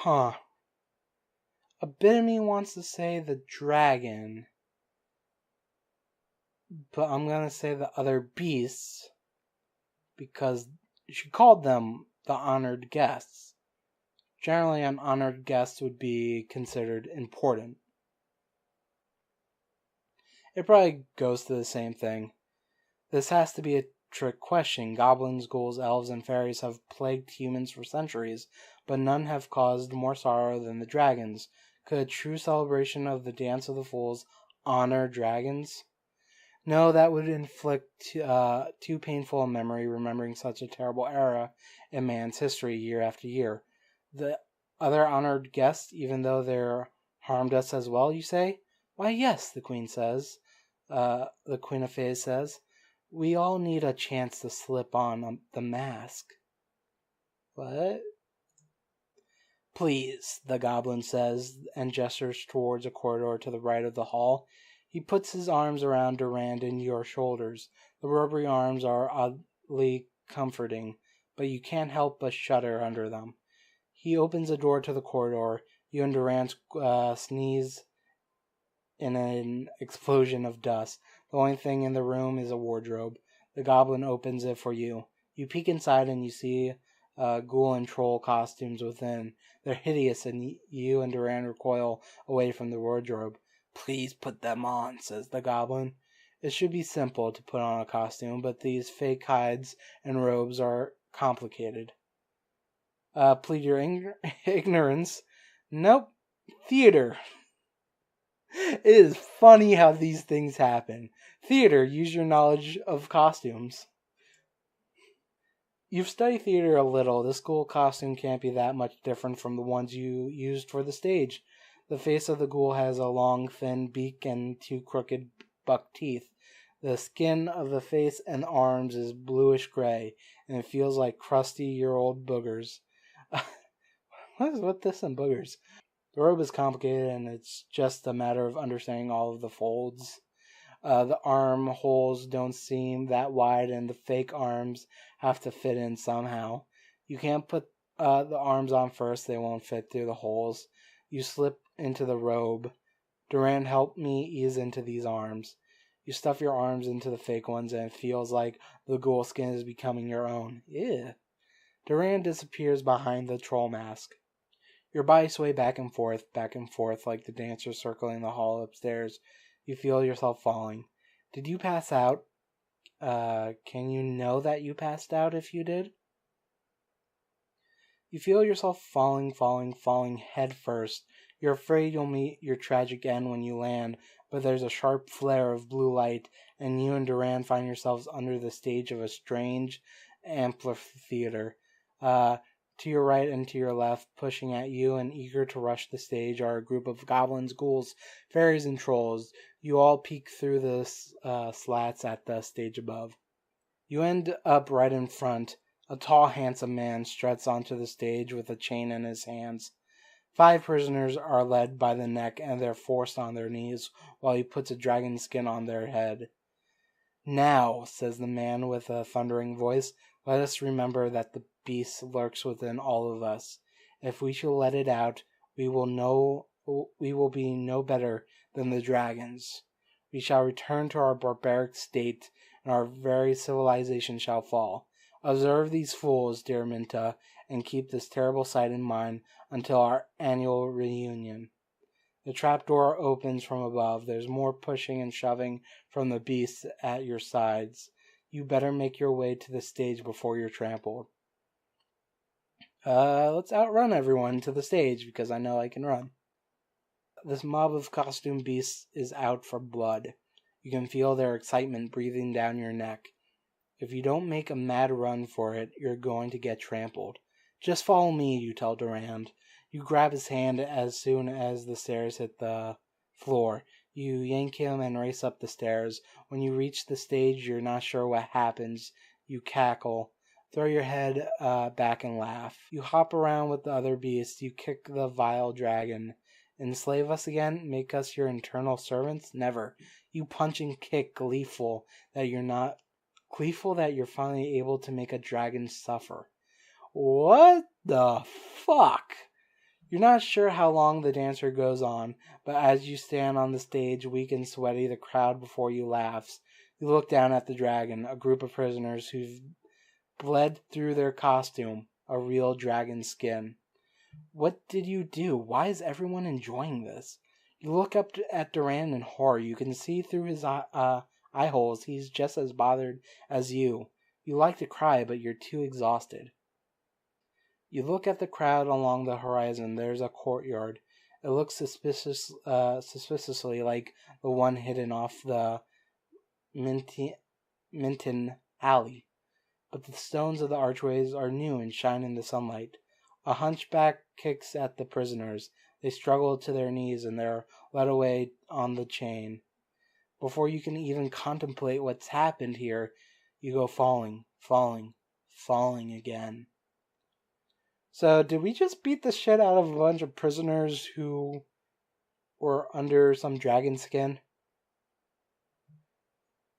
Huh. A bit of me wants to say the dragon, but I'm gonna say the other beasts because she called them the honored guests. Generally, an honored guest would be considered important. It probably goes to the same thing. This has to be a trick question. Goblins, ghouls, elves, and fairies have plagued humans for centuries, but none have caused more sorrow than the dragons. Could a true celebration of the Dance of the Fools honor dragons? No, that would inflict too painful a memory remembering such a terrible era in man's history year after year. The other honored guests, even though they're harmed us as well, you say? Why, yes, the Queen says. The Queen of Fays says. We all need a chance to slip on the mask. What? Please, the goblin says, and gestures towards a corridor to the right of the hall. He puts his arms around Durand and your shoulders. The rubbery arms are oddly comforting, but you can't help but shudder under them. He opens a door to the corridor. You and Durand sneeze in an explosion of dust. The only thing in the room is a wardrobe. The goblin opens it for you. You peek inside and you see ghoul and troll costumes within. They're hideous, and you and Durand recoil away from the wardrobe. Please put them on, says the goblin. It should be simple to put on a costume, but these fake hides and robes are complicated. Plead your ignorance. Nope. Theater. It is funny how these things happen. Theater, use your knowledge of costumes. You've studied theater a little. This ghoul costume can't be that much different from the ones you used for the stage. The face of the ghoul has a long, thin beak and two crooked buck teeth. The skin of the face and arms is bluish-gray, and it feels like crusty-year-old boogers. What is with this and boogers? The robe is complicated, and it's just a matter of understanding all of the folds. The armholes don't seem that wide, and the fake arms have to fit in somehow. You can't put the arms on first, they won't fit through the holes. You slip into the robe. Durand helped me ease into these arms. You stuff your arms into the fake ones, and it feels like the ghoul skin is becoming your own. Ew. Durand disappears behind the troll mask. Your body sway back and forth like the dancer circling the hall upstairs. You feel yourself falling. Did you pass out? Can you know that you passed out if you did? You feel yourself falling head first. You're afraid you'll meet your tragic end when you land, but there's a sharp flare of blue light, and you and Durand find yourselves under the stage of a strange amphitheater. To your right and to your left, pushing at you and eager to rush the stage, are a group of goblins, ghouls, fairies, and trolls. You all peek through the slats at the stage above. You end up right in front. A tall, handsome man struts onto the stage with a chain in his hands. 5 prisoners are led by the neck, and they're forced on their knees while he puts a dragon skin on their head. Now, says the man with a thundering voice, let us remember that the beast lurks within all of us. If we shall let it out, we will be no better than the dragons. We shall return to our barbaric state, and our very civilization shall fall. Observe these fools, dear Minta, and keep this terrible sight in mind until our annual reunion. The trapdoor opens from above. There's more pushing and shoving from the beasts at your sides. You better make your way to the stage before you're trampled. Let's outrun everyone to the stage, because I know I can run. This mob of costume beasts is out for blood. You can feel their excitement breathing down your neck. If you don't make a mad run for it, you're going to get trampled. Just follow me, you tell Durand. You grab his hand as soon as the stairs hit the floor. You yank him and race up the stairs. When you reach the stage, you're not sure what happens. You cackle, throw your head back and laugh. You hop around with the other beasts. You kick the vile dragon. Enslave us again? Make us your eternal servants? Never. You punch and kick, gleeful that you're finally able to make a dragon suffer. What the fuck? You're not sure how long the dancer goes on, but as you stand on the stage, weak and sweaty, the crowd before you laughs. You look down at the dragon, a group of prisoners who've bled through their costume, a real dragon skin. What did you do? Why is everyone enjoying this? You look up at Duran in horror. You can see through his eye holes. He's just as bothered as you. You like to cry, but you're too exhausted. You look at the crowd along the horizon. There's a courtyard. It looks suspiciously like the one hidden off the Minton alley. But the stones of the archways are new and shine in the sunlight. A hunchback kicks at the prisoners. They struggle to their knees and they're led away on the chain. Before you can even contemplate what's happened here, you go falling again. So, did we just beat the shit out of a bunch of prisoners who were under some dragon skin?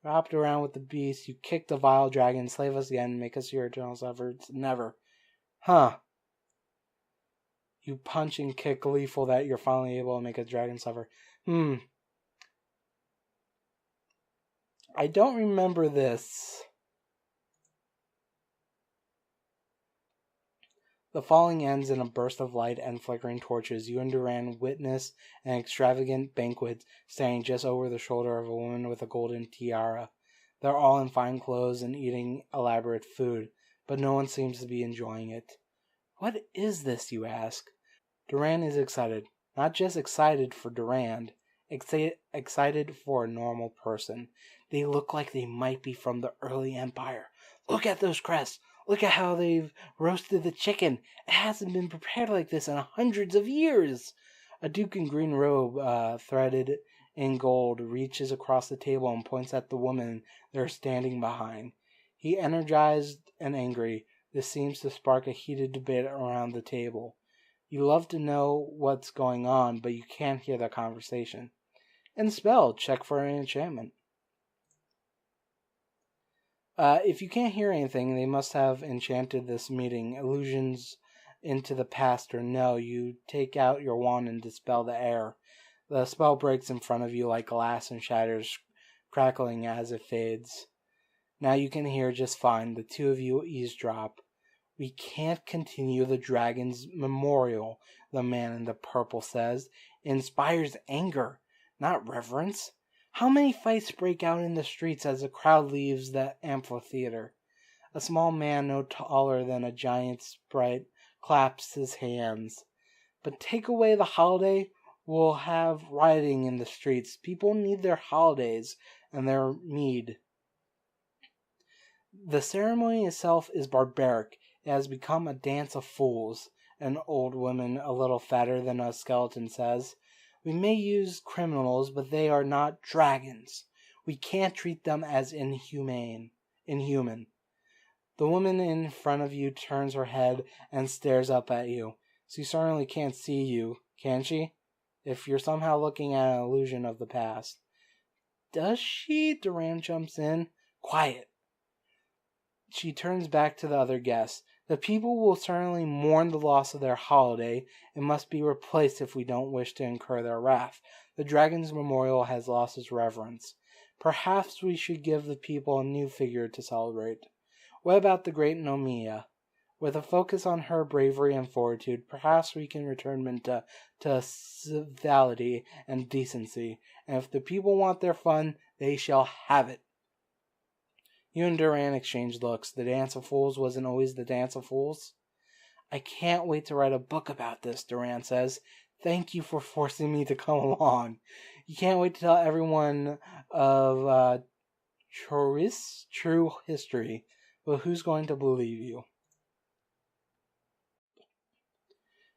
Wrapped around with the beast, you kick the vile dragon, slave us again, make us your eternal sufferers. Never. Huh. You punch and kick, gleeful that you're finally able to make a dragon suffer. I don't remember this. The falling ends in a burst of light and flickering torches. You and Duran witness an extravagant banquet standing just over the shoulder of a woman with a golden tiara. They're all in fine clothes and eating elaborate food, but no one seems to be enjoying it. What is this, you ask? Duran is excited. Not just excited for Duran, excited for a normal person. They look like they might be from the early empire. Look at those crests. Look at how they've roasted the chicken. It hasn't been prepared like this in hundreds of years. A duke in green robe, threaded in gold, reaches across the table and points at the woman they're standing behind. He energized and angry. This seems to spark a heated debate around the table. You love to know what's going on, but you can't hear the conversation. And spell, check for an enchantment. If you can't hear anything, they must have enchanted this meeting. Illusions into the past or no, you take out your wand and dispel the air. The spell breaks in front of you like glass and shatters, crackling as it fades. Now you can hear just fine. The two of you eavesdrop. We can't continue the dragon's memorial, the man in the purple says. It inspires anger, not reverence. How many fights break out in the streets as the crowd leaves the amphitheater? A small man no taller than a giant sprite claps his hands. But take away the holiday, we'll have rioting in the streets. People need their holidays and their mead. The ceremony itself is barbaric. It has become a dance of fools, an old woman a little fatter than a skeleton says. We may use criminals, but they are not dragons. We can't treat them as inhuman. The woman in front of you turns her head and stares up at you. She certainly can't see you, can she? If you're somehow looking at an illusion of the past. Does she? Duran jumps in. Quiet. She turns back to the other guests. The people will certainly mourn the loss of their holiday. It must be replaced if we don't wish to incur their wrath. The dragon's memorial has lost its reverence. Perhaps we should give the people a new figure to celebrate. What about the great Nomia? With a focus on her bravery and fortitude, perhaps we can return Minta to civility and decency. And if the people want their fun, they shall have it. You and Duran exchanged looks. The Dance of Fools wasn't always the Dance of Fools. I can't wait to write a book about this, Duran says. Thank you for forcing me to come along. You can't wait to tell everyone of true history. But who's going to believe you?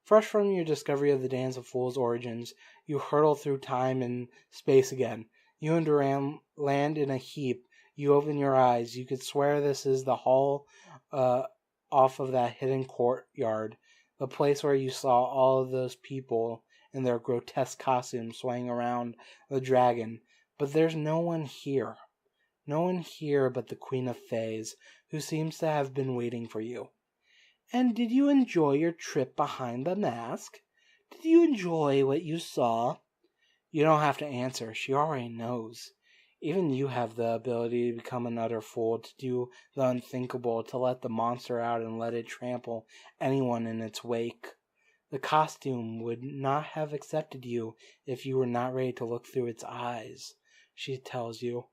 Fresh from your discovery of the Dance of Fools' origins, you hurtle through time and space again. You and Duran land in a heap. You open your eyes. You could swear this is the hall off of that hidden courtyard, the place where you saw all of those people in their grotesque costumes swaying around the dragon. But there's no one here. No one here but the Queen of Fays, who seems to have been waiting for you. And did you enjoy your trip behind the mask? Did you enjoy what you saw? You don't have to answer. She already knows. Even you have the ability to become an utter fool, to do the unthinkable, to let the monster out and let it trample anyone in its wake. The costume would not have accepted you if you were not ready to look through its eyes, she tells you.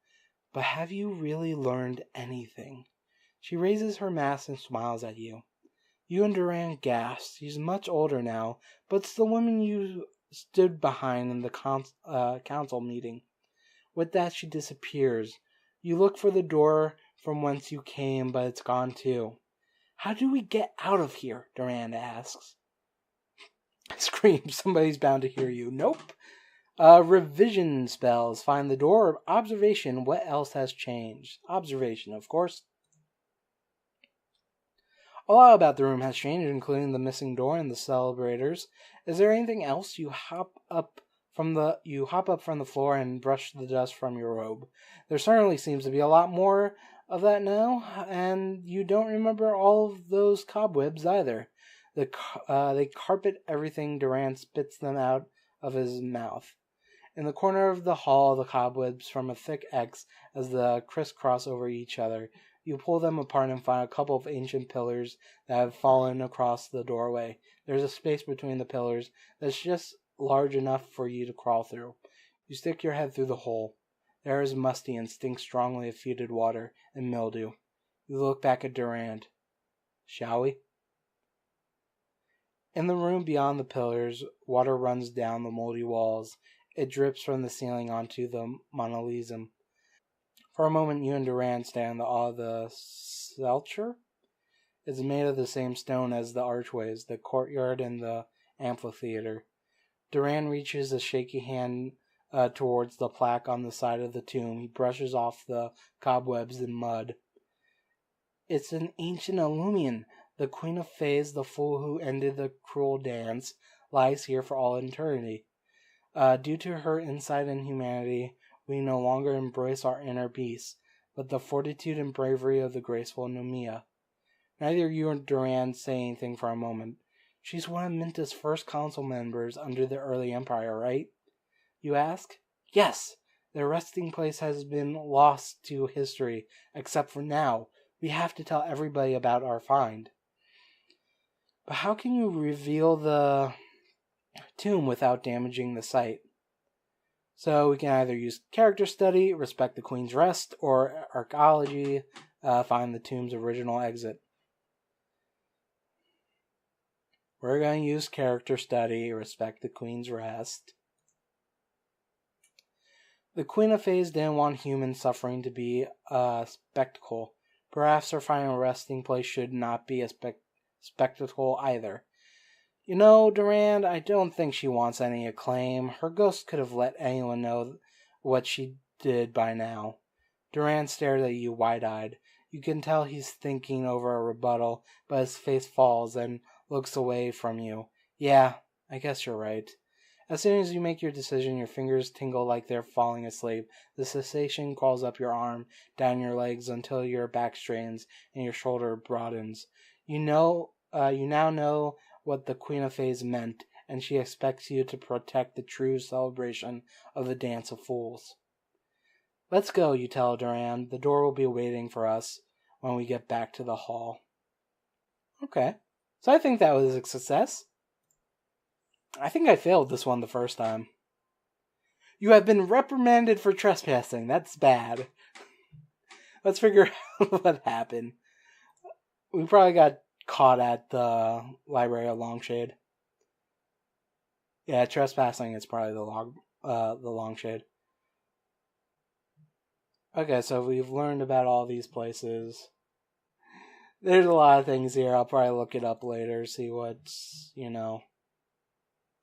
But have you really learned anything? She raises her mask and smiles at you. You and Duran gasp. She's much older now, but it's the woman you stood behind in the council meeting. With that, she disappears. You look for the door from whence you came, but it's gone too. How do we get out of here? Duran asks. Scream, somebody's bound to hear you. Nope. Revision spells. Find the door. Observation. What else has changed? Observation, of course. A lot about the room has changed, including the missing door and the celebrators. Is there anything else? You hop up from the floor and brush the dust from your robe. There certainly seems to be a lot more of that now, and you don't remember all of those cobwebs either. They carpet everything. Duran spits them out of his mouth. In the corner of the hall, the cobwebs form a thick X as they crisscross over each other. You pull them apart and find a couple of ancient pillars that have fallen across the doorway. There's a space between the pillars that's just large enough for you to crawl through. You stick your head through the hole. The air is musty and stinks strongly of fetid water and mildew. You look back at Durand. Shall we? In the room beyond the pillars, water runs down the moldy walls. It drips from the ceiling onto the monolithism. For a moment, you and Durand stand in the awe of the sculpture. It's made of the same stone as the archways, the courtyard, and the amphitheater. Durand reaches a shaky hand towards the plaque on the side of the tomb. He brushes off the cobwebs and mud. It's an ancient Illumian. The Queen of Fays, the fool who ended the cruel dance, lies here for all eternity. Due to her insight and humanity, we no longer embrace our inner beast, but the fortitude and bravery of the graceful Numia. Neither you or Durand say anything for a moment. She's one of Minta's first council members under the early empire, right? You ask. Yes, their resting place has been lost to history, except for now. We have to tell everybody about our find. But how can you reveal the tomb without damaging the site? So we can either use character study, respect the Queen's rest, or archaeology, find the tomb's original exit. We're going to use character study, respect the Queen's rest. The Queen of Fays didn't want human suffering to be a spectacle. Perhaps her final resting place should not be a spectacle either. You know, Durand, I don't think she wants any acclaim. Her ghost could have let anyone know what she did by now. Durand stared at you wide-eyed. You can tell he's thinking over a rebuttal, but his face falls and looks away from you. Yeah, I guess you're right. As soon as you make your decision, your fingers tingle like they're falling asleep. The sensation crawls up your arm, down your legs until your back straightens and your shoulder broadens. You now know what the Queen of Fays meant, and she expects you to protect the true celebration of the Dance of Fools. Let's go, you tell Durand. The door will be waiting for us when we get back to the hall. Okay, so I think that was a success. I think I failed this one the first time. You have been reprimanded for trespassing. That's bad. Let's figure out what happened. We probably got caught at the Library of Longshade. Yeah, trespassing is probably the Longshade. Okay, so we've learned about all these places. There's a lot of things here. I'll probably look it up later, see what's,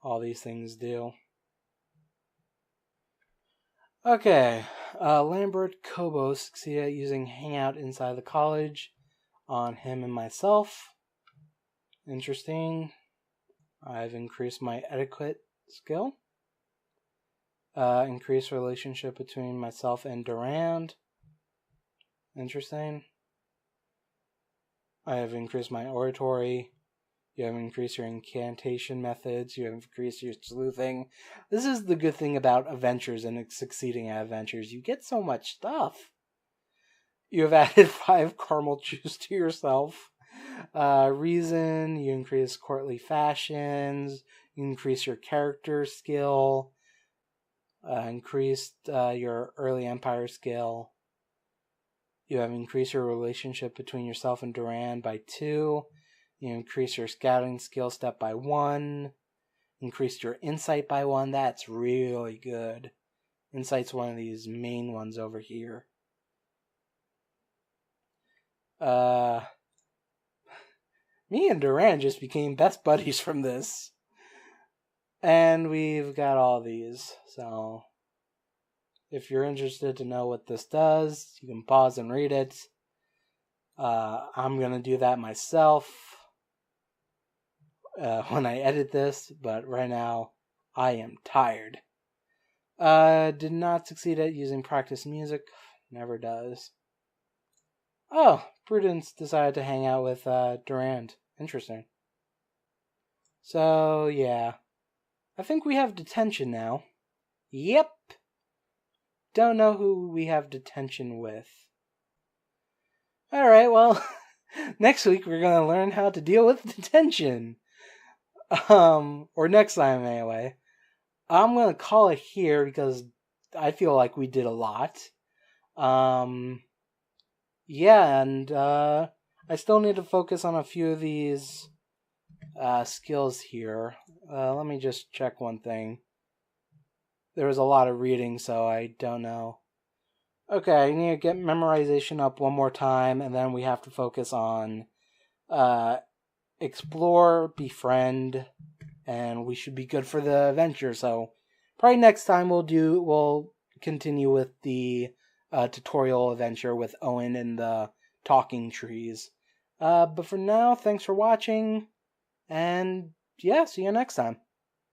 all these things do. Okay, Lambert Kobo succeeded at using Hangout inside the college on him and myself. Interesting. I've increased my etiquette skill. Increased relationship between myself and Durand. Interesting. I have increased my oratory. You have increased your incantation methods. You have increased your sleuthing. This is the good thing about adventures and succeeding at adventures. You get so much stuff. You have added 5 caramel juice to yourself. Reason, you increase courtly fashions. You increase your character skill. Increased your early empire skill. You have increased your relationship between yourself and Duran by 2. You increase your scouting skill step by 1. Increased your insight by 1. That's really good. Insight's one of these main ones over here. Me and Duran just became best buddies from this. And we've got all these. So if you're interested to know what this does, you can pause and read it. I'm going to do that myself when I edit this, but right now I am tired. Did not succeed at using practice music. Never does. Oh, Prudence decided to hang out with Durand. Interesting. So, yeah. I think we have detention now. Yep. Don't know who we have detention with. Alright, well, next week we're going to learn how to deal with detention. Or next time anyway. I'm going to call it here because I feel like we did a lot. Yeah, and I still need to focus on a few of these skills here. Let me just check one thing. There was a lot of reading, so I don't know. Okay, I need to get memorization up one more time, and then we have to focus on explore, befriend, and we should be good for the adventure. So probably next time we'll continue with the tutorial adventure with Owen and the talking trees. But for now, thanks for watching, and yeah, see you next time.